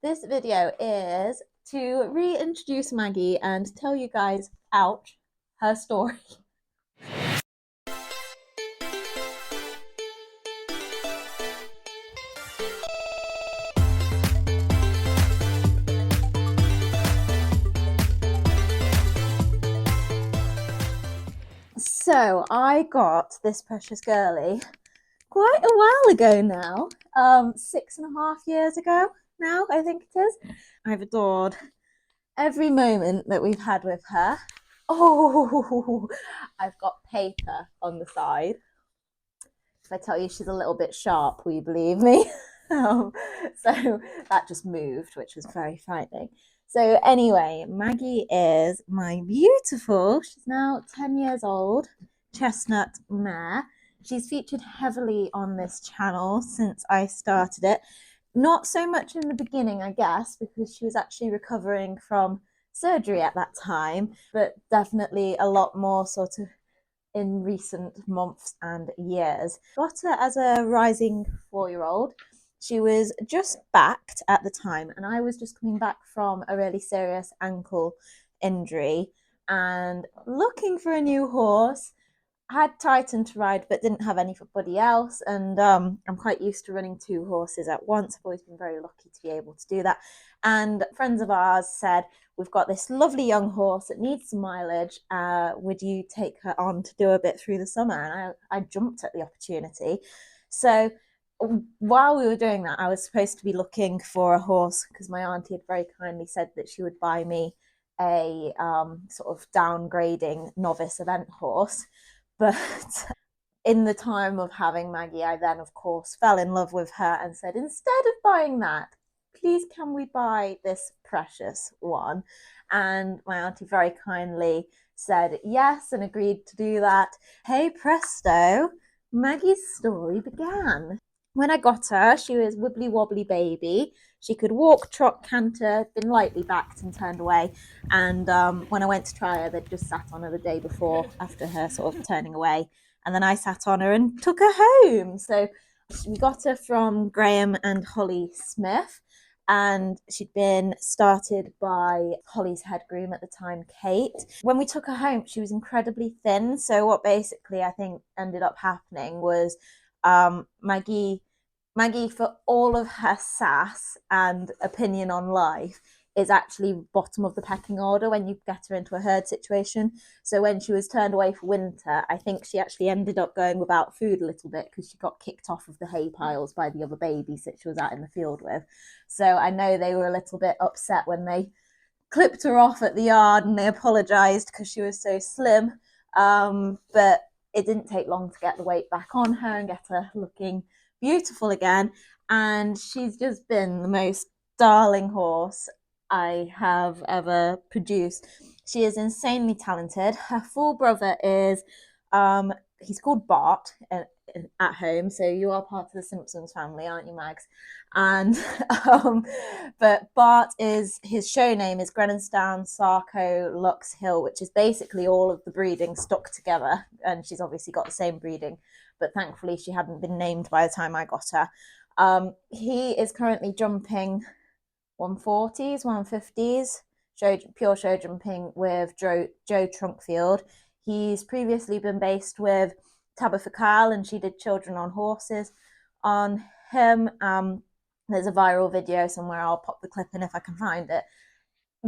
This video is to reintroduce Maggie and tell you guys, ouch, her story. So I got this precious girlie quite a while ago now, 6.5 years ago now, I think it is. I've adored every moment that we've had with her. Oh, I've got paper on the side. If I tell you she's a little bit sharp, will you believe me? So that just moved, which was very frightening. So anyway, Maggie is my beautiful, she's now 10 years old, chestnut mare. She's featured heavily on this channel since I started it. Not so much in the beginning, I guess, because she was actually recovering from surgery at that time, but definitely a lot more sort of in recent months and years. Got her as a rising 4-year-old. She was just backed at the time, and I was just coming back from a really serious ankle injury and looking for a new horse. Had Titan to ride, but didn't have anybody else. And I'm quite used to running 2 horses at once. I've always been very lucky to be able to do that. And friends of ours said, we've got this lovely young horse that needs some mileage. Would you take her on to do a bit through the summer? And I jumped at the opportunity. So while we were doing that, I was supposed to be looking for a horse because my auntie had very kindly said that she would buy me a sort of downgrading novice event horse. But in the time of having Maggie, I then, of course, fell in love with her and said, instead of buying that, please can we buy this precious one? And my auntie very kindly said yes and agreed to do that. Hey presto, Maggie's story began. When I got her, she was wibbly wobbly baby. She could walk, trot, canter, been lightly backed and turned away. And when I went to try her, they'd just sat on her the day before after her sort of turning away. And then I sat on her and took her home. So we got her from Graham and Holly Smith. And she'd been started by Holly's head groom at the time, Kate. When we took her home, she was incredibly thin. So what basically I think ended up happening was Maggie, for all of her sass and opinion on life, is actually bottom of the pecking order when you get her into a herd situation. So when she was turned away for winter, I think she actually ended up going without food a little bit because she got kicked off of the hay piles by the other babies that she was out in the field with. So I know they were a little bit upset when they clipped her off at the yard and they apologised because she was so slim. But it didn't take long to get the weight back on her and get her looking beautiful again. And she's just been the most darling horse I have ever produced. She is insanely talented. Her full brother is he's called Bart at home, so you are part of the Simpsons family, aren't you, Mags? And but Bart is, his show name is Grenenstown Sarco Lux Hill, which is basically all of the breeding stuck together, and she's obviously got the same breeding, but thankfully she hadn't been named by the time I got her. He is currently jumping 140s, 150s, pure show jumping with Joe Trunkfield. He's previously been based with Tabitha Kyle, and she did Children on Horses on him. There's a viral video somewhere, I'll pop the clip in if I can find it.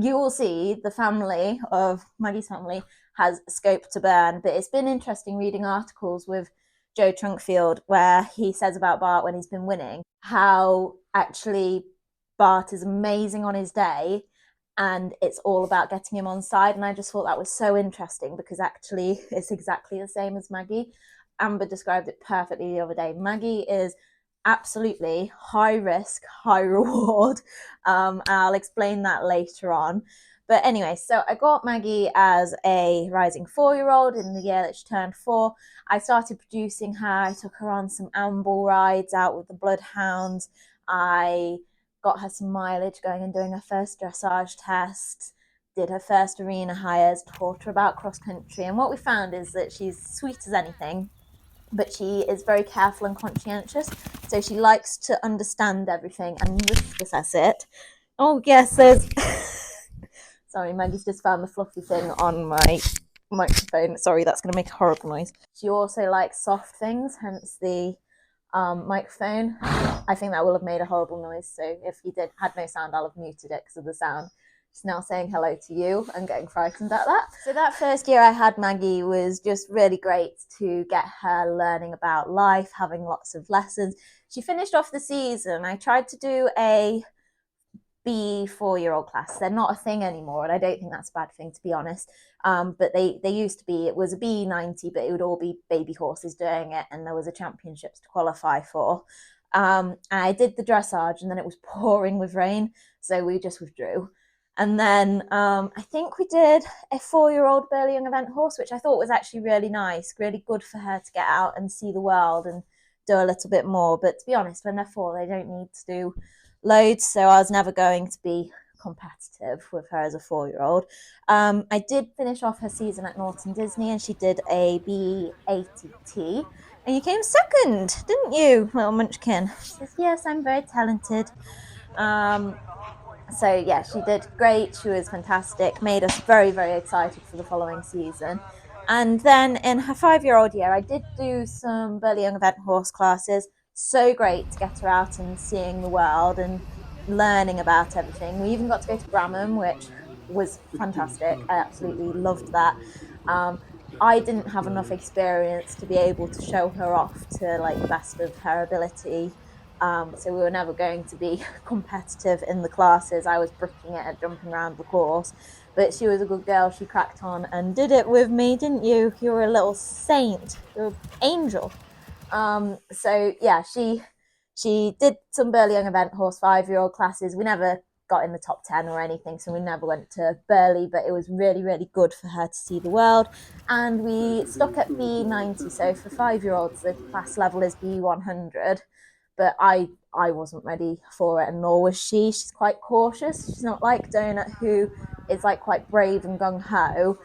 You will see the family of Maggie's family has scope to burn, but it's been interesting reading articles with Joe Trunkfield where he says about Bart when he's been winning, how actually Bart is amazing on his day and it's all about getting him on side. And I just thought that was so interesting because actually it's exactly the same as Maggie. Amber described it perfectly the other day. Maggie is absolutely high risk, high reward. I'll explain that later on. But anyway, so I got Maggie as a rising 4-year-old in the year that she turned 4. I started producing her. I took her on some amble rides out with the bloodhounds. I got her some mileage going and doing her first dressage tests, did her first arena hires, taught her about cross country. And what we found is that she's sweet as anything, but she is very careful and conscientious. So she likes to understand everything and risk assess it. Oh yes, there's sorry, Maggie's just found the fluffy thing on my microphone. Sorry, that's going to make a horrible noise. She also likes soft things, hence the microphone. I think that will have made a horrible noise, so if you had no sound, I'll have muted it because of the sound. She's now saying hello to you and getting frightened at that. So that first year I had Maggie was just really great to get her learning about life, having lots of lessons. She finished off the season. I tried to do a B 4-year-old class. They're not a thing anymore, and I don't think that's a bad thing, to be honest. But they used to be. It was a B90, but it would all be baby horses doing it, and there was a championships to qualify for. And I did the dressage, and then it was pouring with rain, so we just withdrew. And then I think we did a 4-year-old Burley Young event horse, which I thought was actually really nice, really good for her to get out and see the world and do a little bit more. But to be honest, when they're 4, they don't need to do loads, so I was never going to be competitive with her as a 4-year-old. I did finish off her season at Norton Disney, and she did a B80T, and you came second, didn't you, little munchkin? She says, yes, I'm very talented. So yeah, she did great. She was fantastic, made us very, very excited for the following season. And then in her 5-year-old year, I did do some Burley Young event horse classes. So great to get her out and seeing the world and learning about everything. We even got to go to Bramham, which was fantastic. I absolutely loved that. I didn't have enough experience to be able to show her off to like the best of her ability. So we were never going to be competitive in the classes. I was bricking it at jumping around the course, but she was a good girl. She cracked on and did it with me, didn't you? You were a little saint. You're an angel. So yeah, she did some Burley Young event horse 5-year-old classes. We never got in the top 10 or anything, so we never went to Burley, but it was really, really good for her to see the world. And we stuck at B90, so for 5-year-olds the class level is B100, but I wasn't ready for it, and nor was she. She's quite cautious. She's not like Donut, who is like quite brave and gung-ho.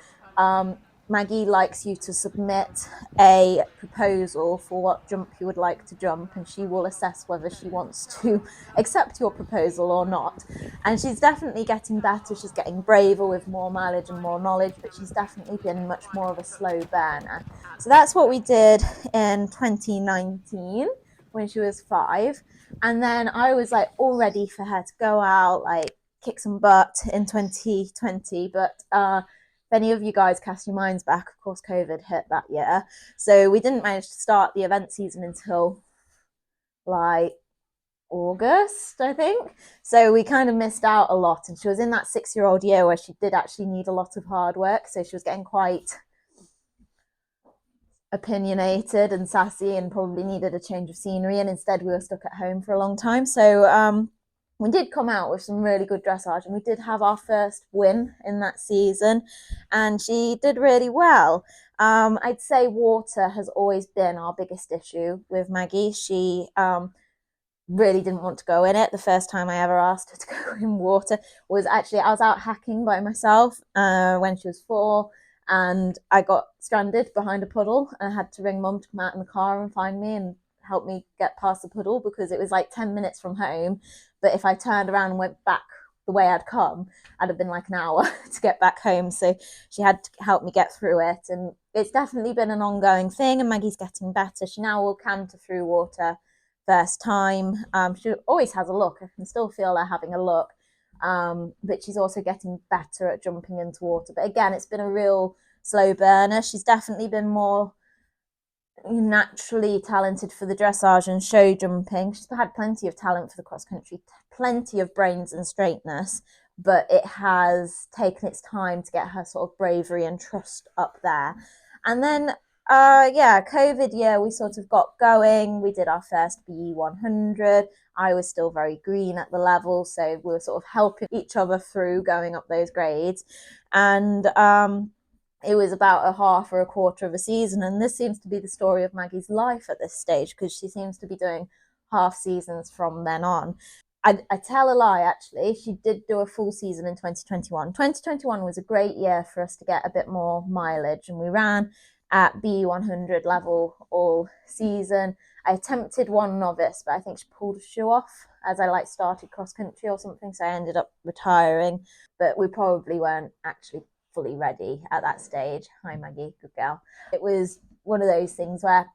Maggie likes you to submit a proposal for what jump you would like to jump, and she will assess whether she wants to accept your proposal or not. And she's definitely getting better. She's getting braver with more mileage and more knowledge, but she's definitely been much more of a slow burner. So that's what we did in 2019 when she was 5. And then I was like all ready for her to go out, like kick some butt in 2020, but if any of you guys cast your minds back, of course, COVID hit that year. So we didn't manage to start the event season until like August, I think. So we kind of missed out a lot. And she was in that 6-year-old year where she did actually need a lot of hard work. So she was getting quite opinionated and sassy and probably needed a change of scenery. And instead we were stuck at home for a long time. So we did come out with some really good dressage, and we did have our first win in that season, and she did really well. I'd say water has always been our biggest issue with Maggie. She really didn't want to go in it. The first time I ever asked her to go in water was actually, I was out hacking by myself when she was 4, and I got stranded behind a puddle, and I had to ring Mum to come out in the car and find me and help me get past the puddle, because it was like 10 minutes from home. But if I turned around and went back the way I'd come, I'd have been like an hour to get back home. So she had to help me get through it. And it's definitely been an ongoing thing, and Maggie's getting better. She now will canter through water first time. She always has a look. I can still feel her having a look. But she's also getting better at jumping into water. But again, it's been a real slow burner. She's definitely been more naturally talented for the dressage and show jumping. She's had plenty of talent for the cross country, plenty of brains and straightness, but it has taken its time to get her sort of bravery and trust up there. And then COVID year, we sort of got going. We did our first B100. I was still very green at the level, so we were sort of helping each other through going up those grades. And it was about a half or a quarter of a season, and this seems to be the story of Maggie's life at this stage, because she seems to be doing half seasons from then on. I tell a lie, actually. She did do a full season in 2021. 2021 was a great year for us to get a bit more mileage, and we ran at B100 level all season. I attempted one novice, but I think she pulled a shoe off as I like started cross country or something, so I ended up retiring, but we probably weren't actually fully ready at that stage. Hi Maggie, good girl. It was one of those things where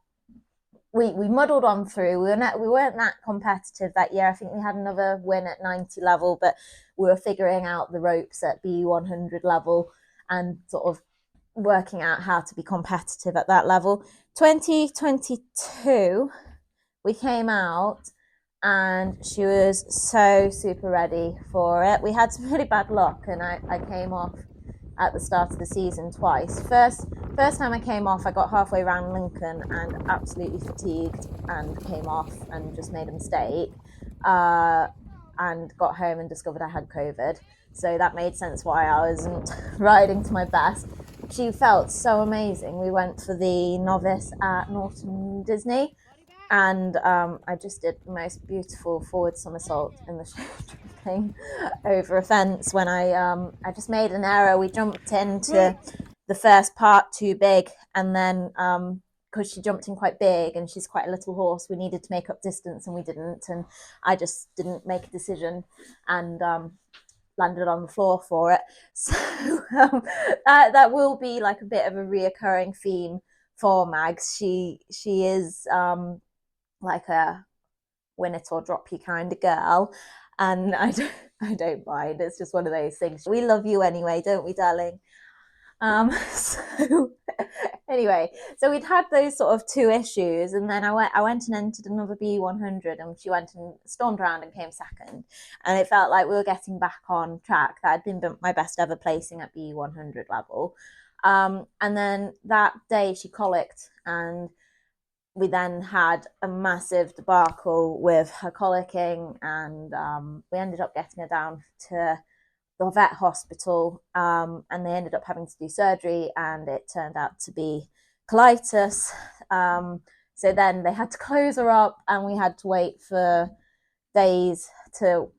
we muddled on through. We weren't that competitive that year. I think we had another win at 90 level, but we were figuring out the ropes at B100 level and sort of working out how to be competitive at that level. 2022, we came out and she was so super ready for it. We had some really bad luck, and I came off at the start of the season twice. First time I came off, I got halfway around Lincoln and absolutely fatigued and came off and just made a mistake, and got home and discovered I had COVID. So that made sense why I wasn't riding to my best. She felt so amazing. We went for the novice at Norton Disney, and I just did the most beautiful forward somersault in the show jumping over a fence when I just made an error. We jumped into the first part too big, and then because she jumped in quite big and she's quite a little horse, we needed to make up distance and we didn't, and I just didn't make a decision and landed on the floor for it. So that will be like a bit of a reoccurring theme for Mags. She is like a win it or drop you kind of girl, and I don't mind. It's just one of those things. We love you anyway, don't we, darling? So anyway, so we'd had those sort of two issues, and then I went and entered another B100, and she went and stormed around and came second, and it felt like we were getting back on track. That had been my best ever placing at B100 level, and then that day she colicked, and we then had a massive debacle with her colicking, and we ended up getting her down to the vet hospital, and they ended up having to do surgery, and it turned out to be colitis. So then they had to close her up, and we had to wait for days to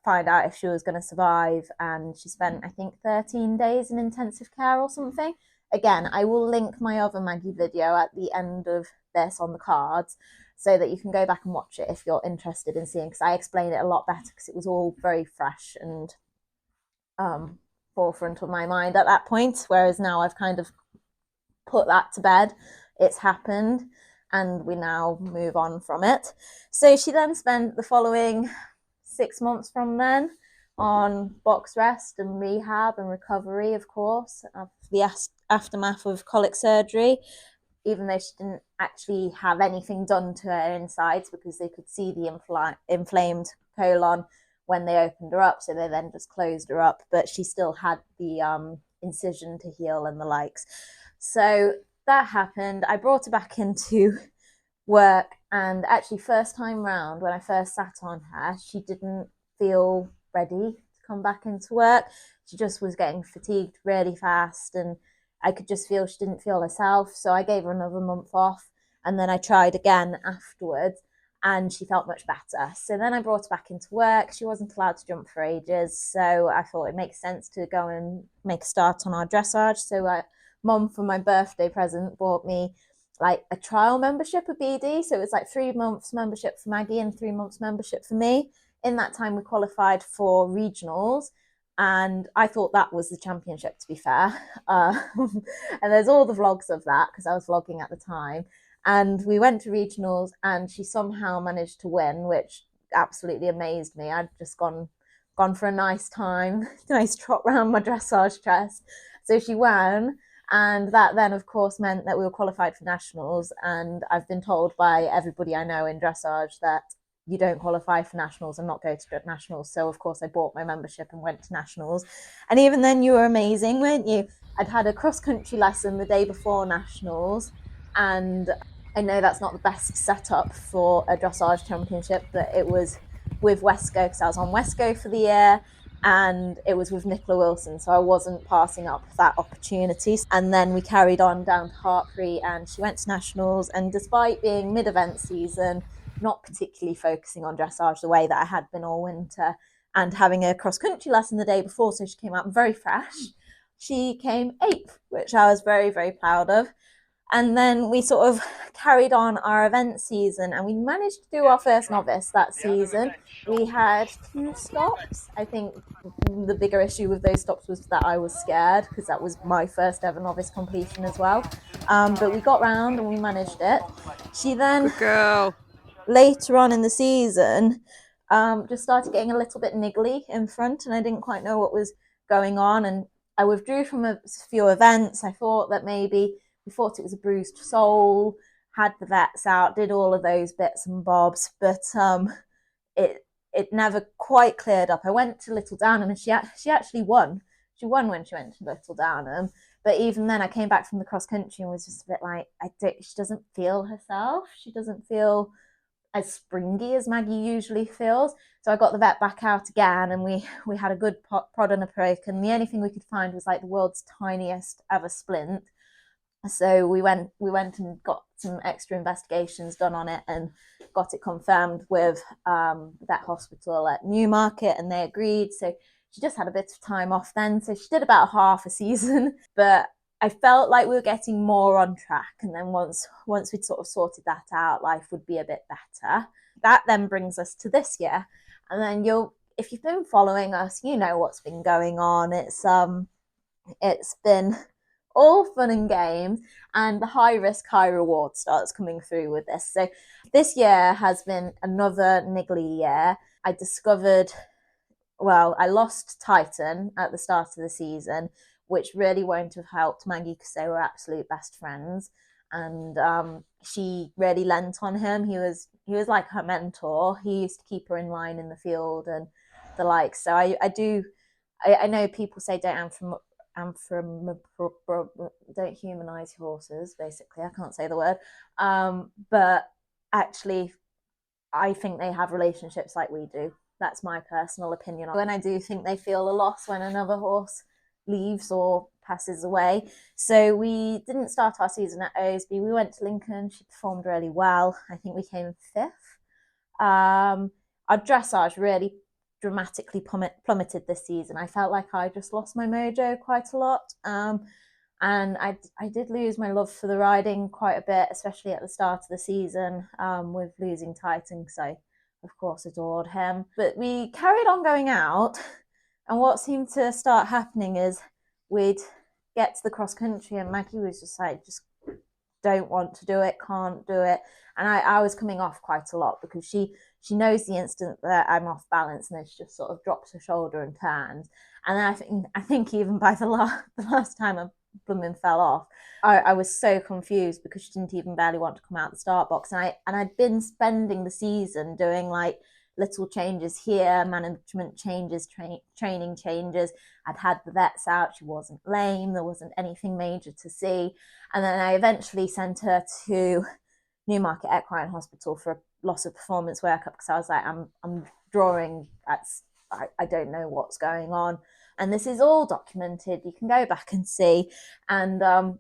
find out if she was going to survive, and she spent, I think, 13 days in intensive care or something. Again, I will link my other Maggie video at the end of this on the cards so that you can go back and watch it if you're interested in seeing, because I explained it a lot better because it was all very fresh and forefront of my mind at that point, whereas now I've kind of put that to bed. It's happened and we now move on from it. So she then spent the following 6 months from then on box rest and rehab and recovery, of course, of the aftermath of colic surgery, even though she didn't actually have anything done to her insides because they could see the inflamed colon when they opened her up, so they then just closed her up, but she still had the incision to heal and the likes. So that happened. I brought her back into work, and actually first time round when I first sat on her, she didn't feel ready to come back into work. She just was getting fatigued really fast, and I could just feel she didn't feel herself. So I gave her another month off, and then I tried again afterwards, and she felt much better. So then I brought her back into work. She wasn't allowed to jump for ages, so I thought it makes sense to go and make a start on our dressage. So Mum, for my birthday present, bought me like a trial membership of BD. So it was like 3 months membership for Maggie and 3 months membership for me. In that time, we qualified for regionals, and I thought that was the championship, to be fair. And there's all the vlogs of that because I was vlogging at the time. And we went to regionals, and she somehow managed to win, which absolutely amazed me. I'd just gone for a nice time, nice trot round my dressage chest. So she won, and that then, of course, meant that we were qualified for nationals. And I've been told by everybody I know in dressage that you don't qualify for nationals and not go to nationals. So, of course, I bought my membership and went to nationals. And even then, you were amazing, weren't you? I'd had a cross-country lesson the day before nationals, and I know that's not the best setup for a dressage championship, but it was with Wesco because I was on Wesco for the year, and it was with Nicola Wilson, so I wasn't passing up that opportunity. And then we carried on down to Hartbury, and she went to nationals, and despite being mid-event season, not particularly focusing on dressage the way that I had been all winter, and having a cross-country lesson the day before, so she came out very fresh. She came 8th, which I was very, very proud of. And then we sort of carried on our event season, and we managed to do our first novice that season. We had 2 stops. I think the bigger issue with those stops was that I was scared, because that was my first ever novice completion as well. But we got round and we managed it. She then, Good girl. later on in the season, just started getting a little bit niggly in front, and I didn't quite know what was going on. And I withdrew from a few events. I thought that maybe we thought it was a bruised sole, had the vets out, did all of those bits and bobs, but it never quite cleared up. I went to Little Downham, and she actually won. She won when she went to Little Downham. But even then, I came back from the cross country and was just a bit like, she doesn't feel herself. She doesn't feel as springy as Maggie usually feels. So I got the vet back out again, and we had a good prod and a poke, and the only thing we could find was like the world's tiniest ever splint. So we went and got some extra investigations done on it and got it confirmed with that hospital at Newmarket, and they agreed. So she just had a bit of time off then. So she did about half a season, but I felt like we were getting more on track. And then once we'd sort of sorted that out, life would be a bit better. That then brings us to this year. And then if you've been following us, you know what's been going on. It's been all fun and games, and the high risk, high reward starts coming through with this. So this year has been another niggly year. I lost Titan at the start of the season, which really won't have helped Maggie, because they were absolute best friends. And she really lent on him. He was like her mentor. He used to keep her in line in the field and the like. So I know people say don't humanize horses, basically. I can't say the word. But actually, I think they have relationships like we do. That's my personal opinion. When I do think they feel a loss when another horse leaves or passes away. So we didn't start our season at Osby. We went to Lincoln. She performed really well. I think we came 5th. Our dressage really dramatically plummeted this season. I felt like I just lost my mojo quite a lot. And I did lose my love for the riding quite a bit, especially at the start of the season, with losing Titan, because I, of course, adored him. But we carried on going out, and what seemed to start happening is we'd get to the cross country, and Maggie was just like, just don't want to do it, can't do it. And I was coming off quite a lot, because she knows the instant that I'm off balance, and then she just sort of drops her shoulder and turns. And then I think even by the last time I blooming fell off, I was so confused, because she didn't even barely want to come out the start box. And I'd been spending the season doing like little changes here, management changes, training changes. I'd had the vets out. She wasn't lame. There wasn't anything major to see. And then I eventually sent her to Newmarket Equine Hospital for a loss of performance workup, because I was like, I'm drawing. I don't know what's going on. And this is all documented. You can go back and see. And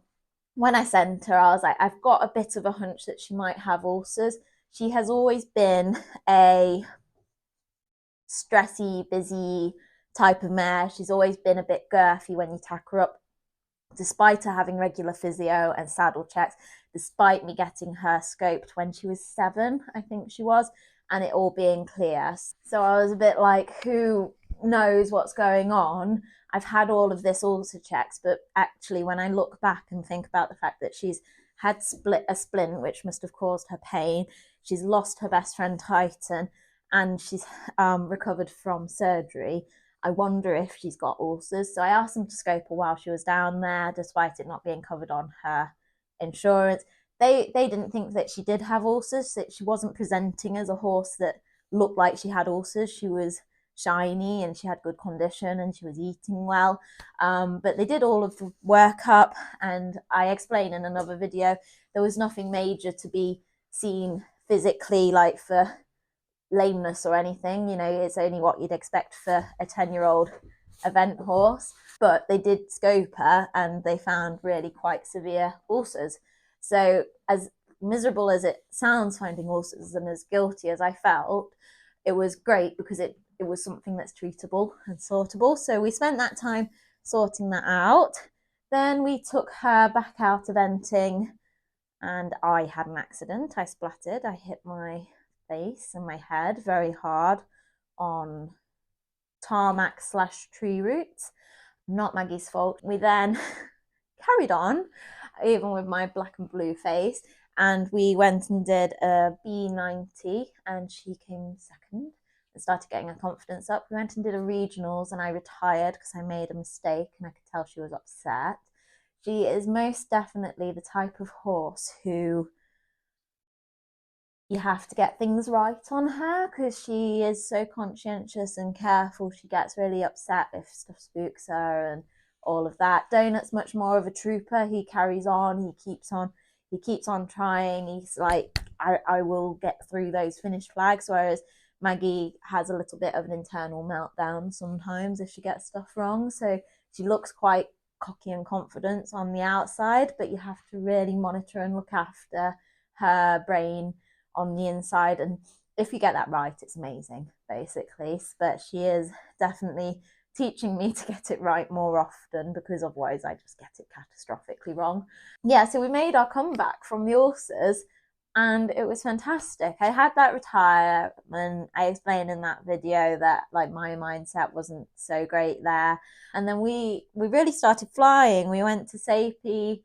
when I sent her, I was like, I've got a bit of a hunch that she might have ulcers. She has always been a stressy, busy type of mare. She's always been a bit girthy when you tack her up, despite her having regular physio and saddle checks, despite me getting her scoped when she was 7, I think she was, and it all being clear. So I was a bit like, who knows what's going on? I've had all of this ulcer checks, but actually when I look back and think about the fact that she's had a splint, which must have caused her pain, she's lost her best friend Titan, and she's recovered from surgery, I wonder if she's got ulcers. So I asked them to scope her while she was down there, despite it not being covered on her insurance. They didn't think that she did have ulcers, that she wasn't presenting as a horse that looked like she had ulcers. She was shiny and she had good condition and she was eating well. But they did all of the workup, and I explained in another video, there was nothing major to be seen physically, like for lameness or anything. It's only what you'd expect for a 10-year-old event horse. But they did scope her, and they found really quite severe ulcers. So as miserable as it sounds finding ulcers, and as guilty as I felt, it was great, because it was something that's treatable and sortable. So we spent that time sorting that out. Then we took her back out eventing and I had an accident. I splattered. I hit my face and my head very hard on tarmac / tree roots. Not Maggie's fault. We then carried on, even with my black and blue face, and we went and did a B90, and she came second and started getting her confidence up. We went and did a regionals, and I retired because I made a mistake, and I could tell she was upset. She is most definitely the type of horse who you have to get things right on her because she is so conscientious and careful. She gets really upset if stuff spooks her and all of that. Donut's much more of a trooper. He carries on, he keeps on trying. He's like, I will get through those finished flags, whereas Maggie has a little bit of an internal meltdown sometimes if she gets stuff wrong. So she looks quite cocky and confident on the outside, but you have to really monitor and look after her brain on the inside, and if you get that right, it's amazing, basically. But she is definitely teaching me to get it right more often, because otherwise I just get it catastrophically wrong. Yeah, so we made our comeback from the Ulcers, and it was fantastic. I had that retirement. I explained in that video that like my mindset wasn't so great there, and then we really started flying. We went to Sapie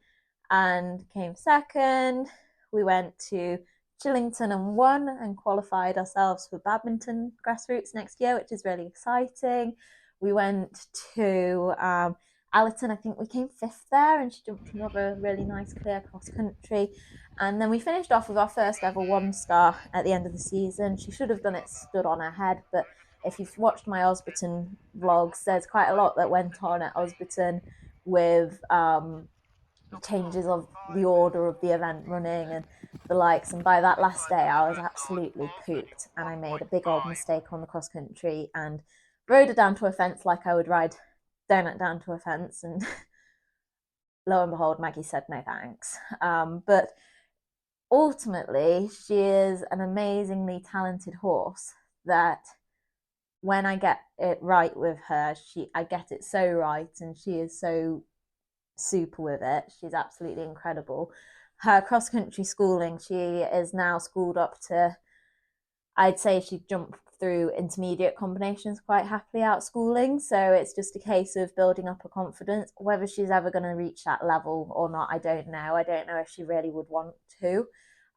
and came second. We went to Chillington and won and qualified ourselves for Badminton Grassroots next year, which is really exciting. We went to Allerton. I think we came fifth there, and she jumped another really nice clear cross country. And then we finished off with our first ever 1-star at the end of the season. She should have done it stood on her head, but if you've watched my Osberton vlogs, there's quite a lot that went on at Osberton with changes of the order of the event running and the likes. And by that last day, I was absolutely pooped, and I made a big old mistake on the cross country and rode her down to a fence like I would ride Donut down to a fence. And lo and behold, Maggie said no thanks. But ultimately, she is an amazingly talented horse that when I get it right with her, I get it so right, and she is so super with it. She's absolutely incredible. Her cross country schooling, she is now schooled up to, I'd say she jumped through intermediate combinations quite happily out schooling. So it's just a case of building up her confidence. Whether she's ever going to reach that level or not, I don't know. I don't know if she really would want to.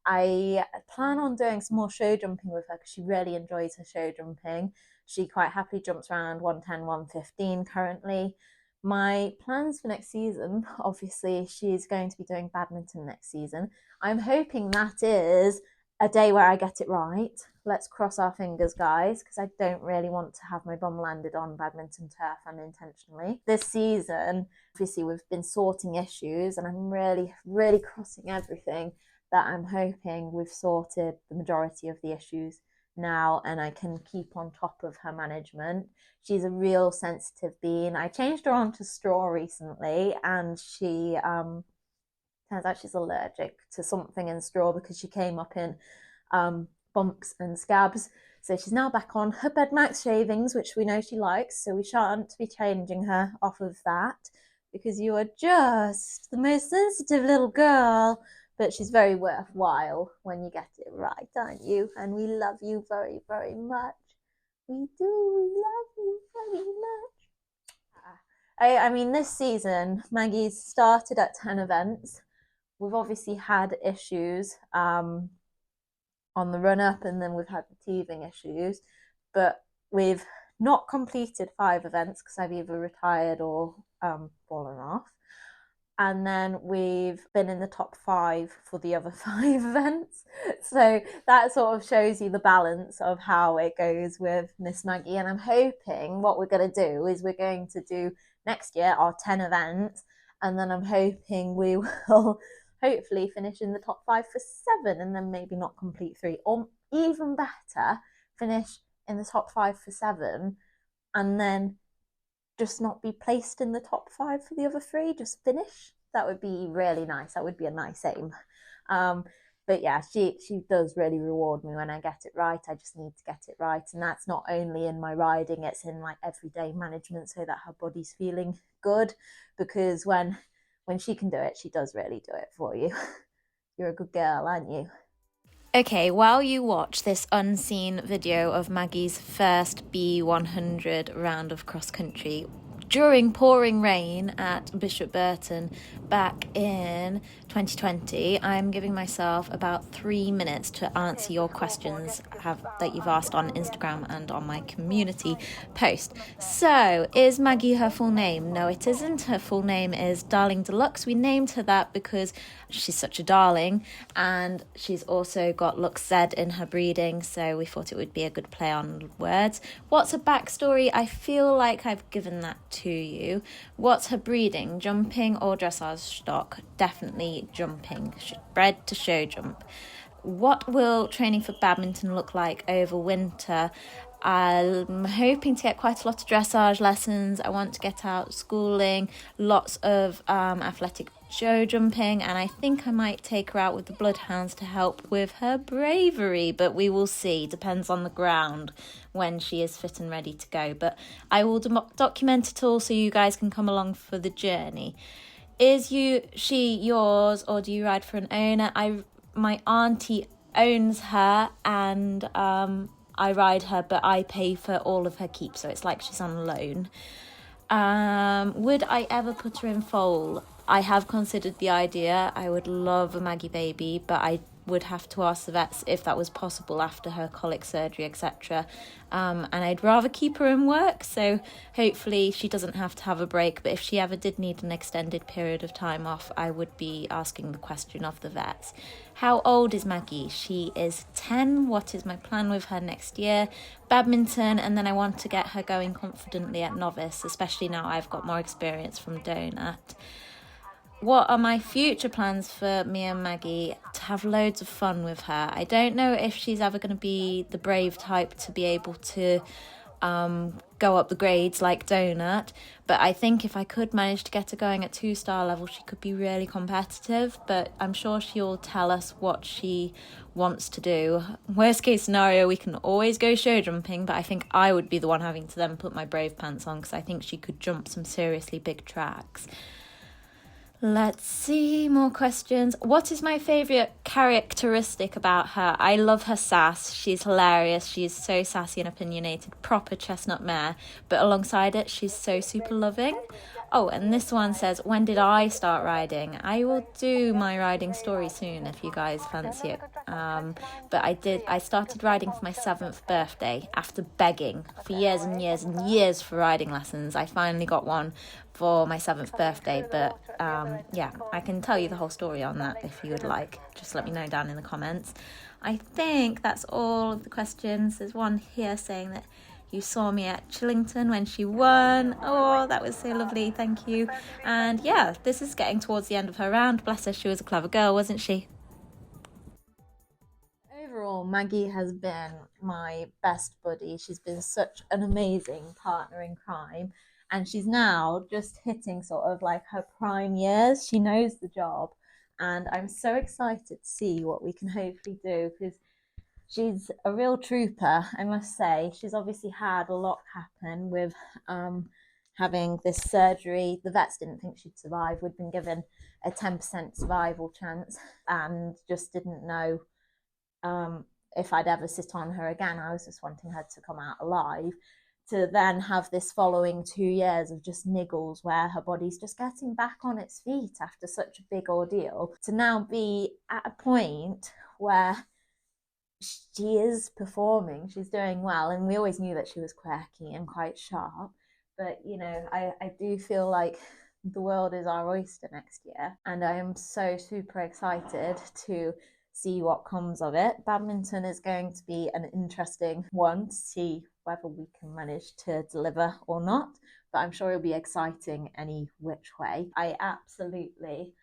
I plan on doing some more show jumping with her because she really enjoys her show jumping. She quite happily jumps around 110, 115 currently. My plans for next season, obviously, she's going to be doing badminton next season. I'm hoping that is a day where I get it right. Let's cross our fingers, guys, because I don't really want to have my bum landed on badminton turf unintentionally. This season, obviously, we've been sorting issues, and I'm really, really crossing everything that I'm hoping we've sorted the majority of the issues now, and I can keep on top of her management. She's a real sensitive being. I changed her onto straw recently, and she turns out she's allergic to something in straw because she came up in bumps and scabs. So she's now back on her Bedmax shavings, which we know she likes. So we shan't be changing her off of that, because you are just the most sensitive little girl. But she's very worthwhile when you get it right, aren't you? And we love you very, very much. We do love you very much. I mean, this season, Maggie's started at 10 events. We've obviously had issues on the run up, and then we've had the teething issues, but we've not completed 5 events because I've either retired or fallen off. And then we've been in the top 5 for the other 5 events. So that sort of shows you the balance of how it goes with Miss Maggie. And I'm hoping what we're going to do is we're going to do next year our 10 events. And then I'm hoping we will hopefully finish in the top 5 for 7, and then maybe not complete 3. Or even better, finish in the top 5 for 7, and then just not be placed in the top 5 for the other 3, just finish. That would be really nice. That would be a nice aim. But yeah, she does really reward me when I get it right. I just need to get it right, and that's not only in my riding, it's in like everyday management, so that her body's feeling good, because when she can do it, she does really do it for you. you're a good girl, aren't you? Okay, while you watch this unseen video of Maggie's first B100 round of cross country during pouring rain at Bishop Burton back in 2020, I'm giving myself about 3 minutes to answer your questions that you've asked on Instagram and on my community post. So, is Maggie her full name? No, it isn't. Her full name is Darling Deluxe. We named her that because she's such a darling, and she's also got Lux Z in her breeding, so we thought it would be a good play on words. What's her backstory? I feel like I've given that to you. What's her breeding? Jumping or dressage stock? Definitely jumping. Bred to show jump. What will training for badminton look like over winter? I'm hoping to get quite a lot of dressage lessons. I want to get out schooling, lots of athletic show jumping, and I think I might take her out with the bloodhounds to help with her bravery, but we will see. Depends on the ground when she is fit and ready to go. But I will document it all so you guys can come along for the journey. Is she yours, or do you ride for an owner? My auntie owns her, and I ride her, but I pay for all of her keep, so it's like she's on loan. Would I ever put her in foal? I have considered the idea. I would love a Maggie baby, but I would have to ask the vets if that was possible after her colic surgery, etc. And I'd rather keep her in work, so hopefully she doesn't have to have a break. But if she ever did need an extended period of time off, I would be asking the question of the vets. How old is Maggie? She is 10. What is my plan with her next year? Badminton, and then I want to get her going confidently at novice, especially now I've got more experience from donut. What are my future plans for me and Maggie? To have loads of fun with her. I don't know if she's ever going to be the brave type to be able to go up the grades like Donut, but I think if I could manage to get her going at 2-star level, she could be really competitive, but I'm sure she'll tell us what she wants to do. Worst case scenario, we can always go show jumping, but I think I would be the one having to then put my brave pants on because I think she could jump some seriously big tracks. Let's see, more questions. What is my favourite characteristic about her? I love her sass. She's hilarious. She's so sassy and opinionated. Proper chestnut mare. But alongside it, she's so super loving. Oh, and this one says, when did I start riding? I will do my riding story soon if you guys fancy it. But I started riding for my 7th birthday after begging for years and years and years for riding lessons. I finally got one for my 7th birthday, but yeah, I can tell you the whole story on that if you would like. Just let me know down in the comments. I think that's all of the questions. There's one here saying that you saw me at Chillington when she won. Oh, that was so lovely, thank you. And yeah, this is getting towards the end of her round. Bless her, she was a clever girl, wasn't she? Overall, Maggie has been my best buddy. She's been such an amazing partner in crime, and she's now just hitting sort of like her prime years. She knows the job, and I'm so excited to see what we can hopefully do because she's a real trooper, I must say. She's obviously had a lot happen with having this surgery. The vets didn't think she'd survive. We'd been given a 10% survival chance and just didn't know if I'd ever sit on her again. I was just wanting her to come out alive. To then have this following 2 years of just niggles where her body's just getting back on its feet after such a big ordeal, to now be at a point where she is performing, she's doing well, and we always knew that she was quirky and quite sharp, but you know, I do feel like the world is our oyster next year, and I am so super excited to see what comes of it. Badminton is going to be an interesting one to see whether we can manage to deliver or not, but I'm sure it'll be exciting any which way. I absolutely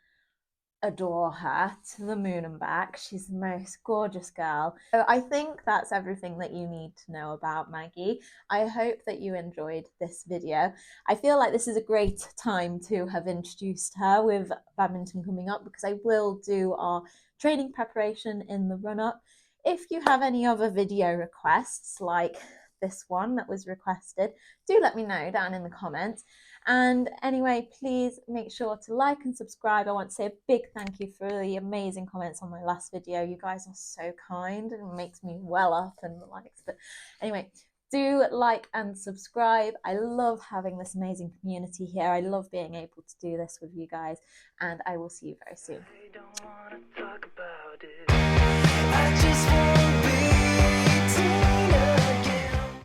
adore her to the moon and back. She's the most gorgeous girl. So I think that's everything that you need to know about Maggie. I hope that you enjoyed this video. I feel like this is a great time to have introduced her with badminton coming up, because I will do our training preparation in the run-up. If you have any other video requests like this one that was requested, do let me know down in the comments. And anyway, please make sure to like and subscribe. I want to say a big thank you for the amazing comments on my last video. You guys are so kind and it makes me well up and the likes. But anyway, do like and subscribe. I love having this amazing community here. I love being able to do this with you guys, and I will see you very soon.